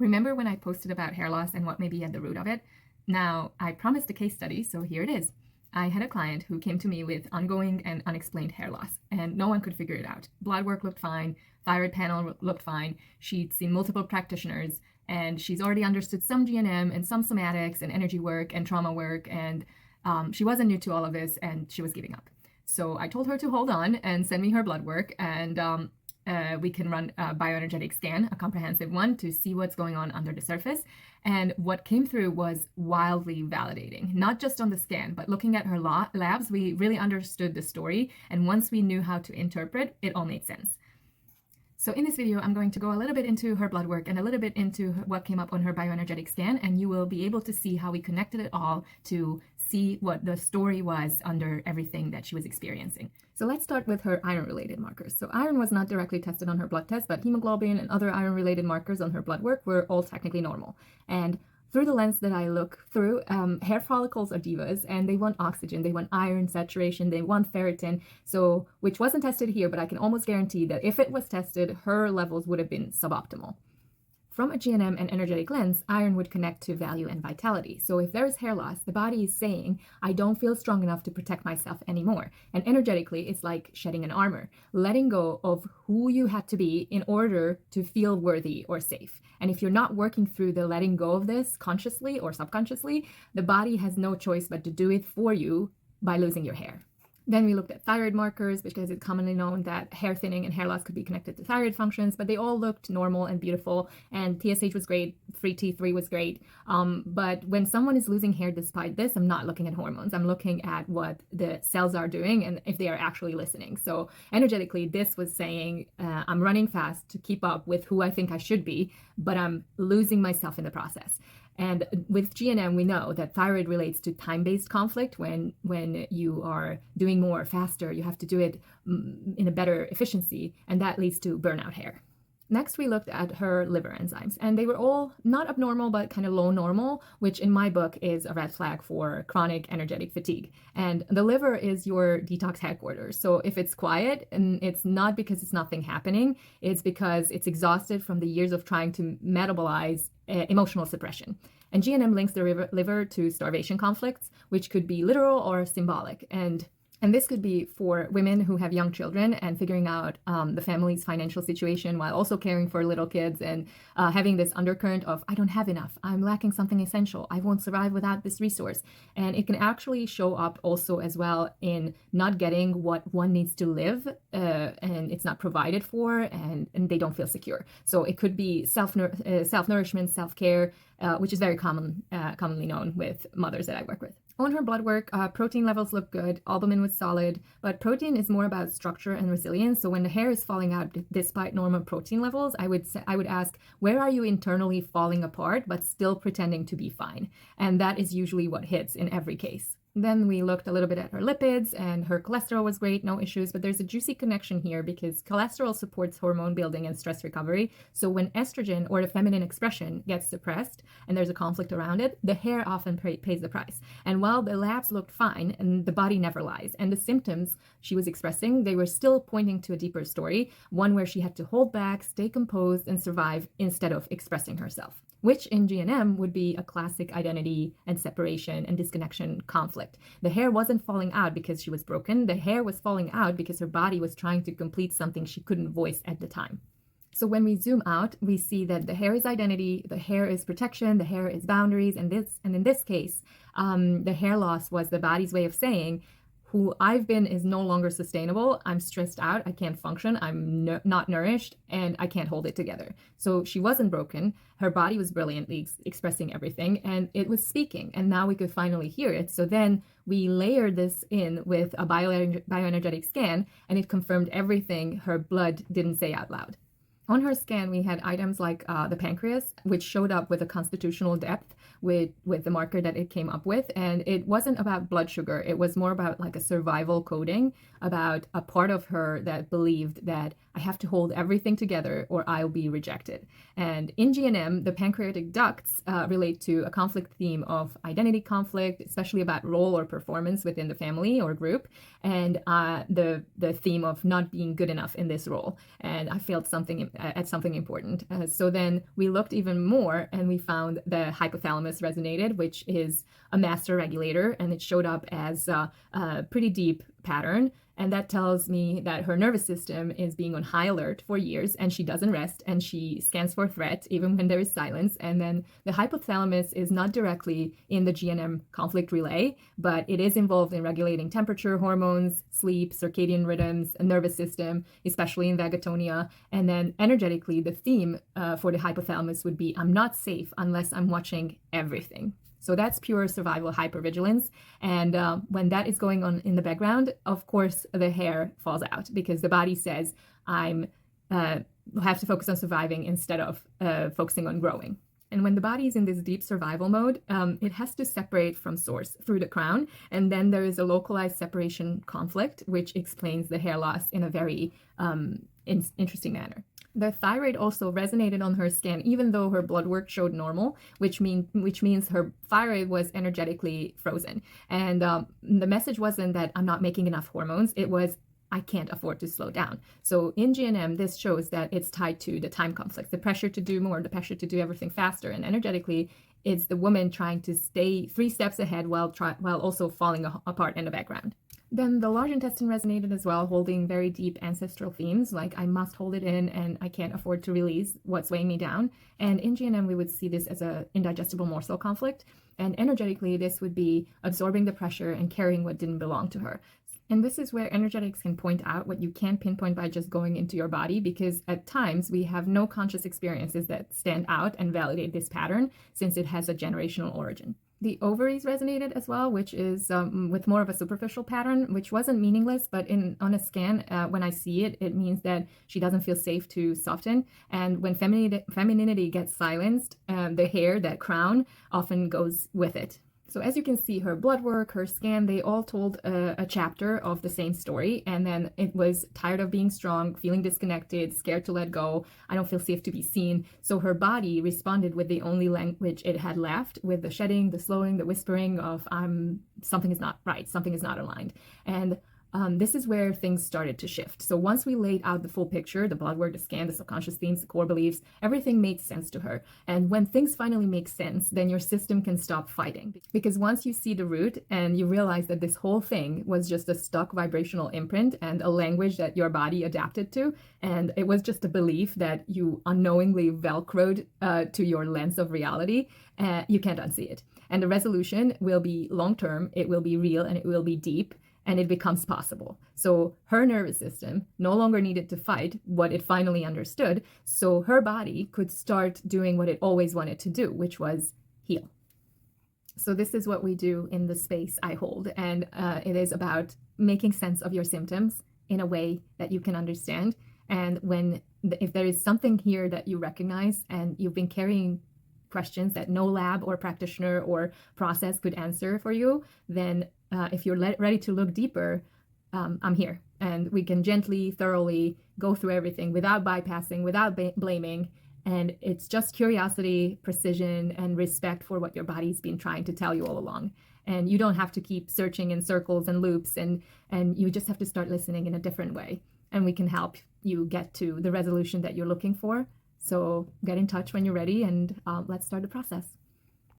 Remember when I posted about hair loss and what may be at the root of it? Now, I promised a case study, so here it is. I had a client who came to me with ongoing and unexplained hair loss, and no one could figure it out. Blood work looked fine, thyroid panel looked fine, she'd seen multiple practitioners, and she's already understood some GNM and some somatics and energy work and trauma work, and she wasn't new to all of this, and she was giving up. So I told her to hold on and send me her blood work, and we can run a bioenergetic scan, a comprehensive one, to see what's going on under the surface. And what came through was wildly validating, not just on the scan, but looking at her labs, we really understood the story. And once we knew how to interpret, it all made sense. So in this video, I'm going to go a little bit into her blood work and a little bit into what came up on her bioenergetic scan, and you will be able to see how we connected it all to see what the story was under everything that she was experiencing. So let's start with her iron-related markers. So iron was not directly tested on her blood test, but hemoglobin and other iron-related markers on her blood work were all technically normal. And through the lens that I look through, hair follicles are divas, and they want oxygen, they want iron saturation, they want ferritin, so which wasn't tested here, but I can almost guarantee that if it was tested, her levels would have been suboptimal. From a GNM and energetic lens, iron would connect to value and vitality. So if there is hair loss, the body is saying, I don't feel strong enough to protect myself anymore. And energetically, it's like shedding an armor, letting go of who you had to be in order to feel worthy or safe. And if you're not working through the letting go of this consciously or subconsciously, the body has no choice but to do it for you by losing your hair. Then we looked at thyroid markers because it's commonly known that hair thinning and hair loss could be connected to thyroid functions, but they all looked normal and beautiful, and TSH was great, free T3 was great. But when someone is losing hair despite this, I'm not looking at hormones. I'm looking at what the cells are doing and if they are actually listening. So energetically, this was saying, I'm running fast to keep up with who I think I should be, but I'm losing myself in the process. And with GNM, we know that thyroid relates to time-based conflict. When you are doing more faster, you have to do it in a better efficiency, and that leads to burnout hair. Next, we looked at her liver enzymes, and they were all not abnormal, but kind of low normal, which in my book is a red flag for chronic energetic fatigue. And the liver is your detox headquarters. So if it's quiet, and it's not because it's nothing happening, it's because it's exhausted from the years of trying to metabolize emotional suppression. And GNM links the liver to starvation conflicts, which could be literal or symbolic. And this could be for women who have young children and figuring out the family's financial situation while also caring for little kids and having this undercurrent of, I don't have enough, I'm lacking something essential, I won't survive without this resource. And it can actually show up also as well in not getting what one needs to live and it's not provided for, and they don't feel secure. So it could be self-nourishment, self-care, which is very commonly known with mothers that I work with. On her blood work, protein levels look good, albumin was solid, but protein is more about structure and resilience. So when the hair is falling out despite normal protein levels, I would ask, where are you internally falling apart but still pretending to be fine? And that is usually what hits in every case. Then we looked a little bit at her lipids, and her cholesterol was great, no issues, but there's a juicy connection here because cholesterol supports hormone building and stress recovery. So when estrogen or the feminine expression gets suppressed and there's a conflict around it, the hair often pays the price. And while the labs looked fine, and the body never lies, and the symptoms she was expressing, they were still pointing to a deeper story, one where she had to hold back, stay composed, and survive instead of expressing herself, which in GNM would be a classic identity and separation and disconnection conflict. The hair wasn't falling out because she was broken. The hair was falling out because her body was trying to complete something she couldn't voice at the time. So when we zoom out, we see that the hair is identity, the hair is protection, the hair is boundaries, and in this case, the hair loss was the body's way of saying, who I've been is no longer sustainable. I'm stressed out, I can't function, I'm not nourished, and I can't hold it together. So she wasn't broken, her body was brilliantly expressing everything, and it was speaking, and now we could finally hear it. So then we layered this in with a bioenergetic scan, and it confirmed everything her blood didn't say out loud. On her scan, we had items like the pancreas, which showed up with a constitutional depth with the marker that it came up with. And it wasn't about blood sugar. It was more about like a survival coding, about a part of her that believed that I have to hold everything together or I'll be rejected. And in GNM, the pancreatic ducts relate to a conflict theme of identity conflict, especially about role or performance within the family or group, and the theme of not being good enough in this role. And I failed something at something important. So then we looked even more and we found the hypothalamus resonated, which is a master regulator, and it showed up as a pretty deep pattern. And that tells me that her nervous system is being on high alert for years, and she doesn't rest, and she scans for threat even when there is silence. And then the hypothalamus is not directly in the GNM conflict relay, but it is involved in regulating temperature, hormones, sleep, circadian rhythms, and nervous system, especially in vagatonia. And then energetically, the theme for the hypothalamus would be, I'm not safe unless I'm watching everything. So that's pure survival hypervigilance. And when that is going on in the background, of course, the hair falls out because the body says, I have to focus on surviving instead of focusing on growing. And when the body is in this deep survival mode, it has to separate from source through the crown. And then there is a localized separation conflict, which explains the hair loss in a very interesting manner. The thyroid also resonated on her scan, even though her blood work showed normal, which means her thyroid was energetically frozen. And the message wasn't that I'm not making enough hormones. It was, I can't afford to slow down. So in GNM, this shows that it's tied to the time conflict, the pressure to do more, the pressure to do everything faster. And energetically, it's the woman trying to stay 3 steps ahead while also falling apart in the background. Then the large intestine resonated as well, holding very deep ancestral themes, like I must hold it in and I can't afford to release what's weighing me down. And in GNM, we would see this as an indigestible morsel conflict. And energetically, this would be absorbing the pressure and carrying what didn't belong to her. And this is where energetics can point out what you can't pinpoint by just going into your body, because at times we have no conscious experiences that stand out and validate this pattern since it has a generational origin. The ovaries resonated as well, which is with more of a superficial pattern, which wasn't meaningless, but on a scan, when I see it, it means that she doesn't feel safe to soften. And when femininity gets silenced, the hair, that crown, often goes with it. So as you can see, her blood work, her scan, they all told a chapter of the same story. And then it was tired of being strong, feeling disconnected, scared to let go. I don't feel safe to be seen. So her body responded with the only language it had left, with the shedding, the slowing, the whispering of something is not right, something is not aligned. And this is where things started to shift. So once we laid out the full picture, the blood work, the scan, the subconscious themes, the core beliefs, everything made sense to her. And when things finally make sense, then your system can stop fighting. Because once you see the root and you realize that this whole thing was just a stuck vibrational imprint and a language that your body adapted to, and it was just a belief that you unknowingly velcroed to your lens of reality, you can't unsee it. And the resolution will be long-term, it will be real, and it will be deep. And it becomes possible. So her nervous system no longer needed to fight what it finally understood, so her body could start doing what it always wanted to do, which was heal. So this is what we do in the space I hold, and it is about making sense of your symptoms in a way that you can understand. And if there is something here that you recognize and you've been carrying questions that no lab or practitioner or process could answer for you, then if you're ready to look deeper, I'm here. And we can gently, thoroughly go through everything without bypassing, without blaming. And it's just curiosity, precision, and respect for what your body's been trying to tell you all along. And you don't have to keep searching in circles and loops, and you just have to start listening in a different way. And we can help you get to the resolution that you're looking for. So get in touch when you're ready, and let's start the process.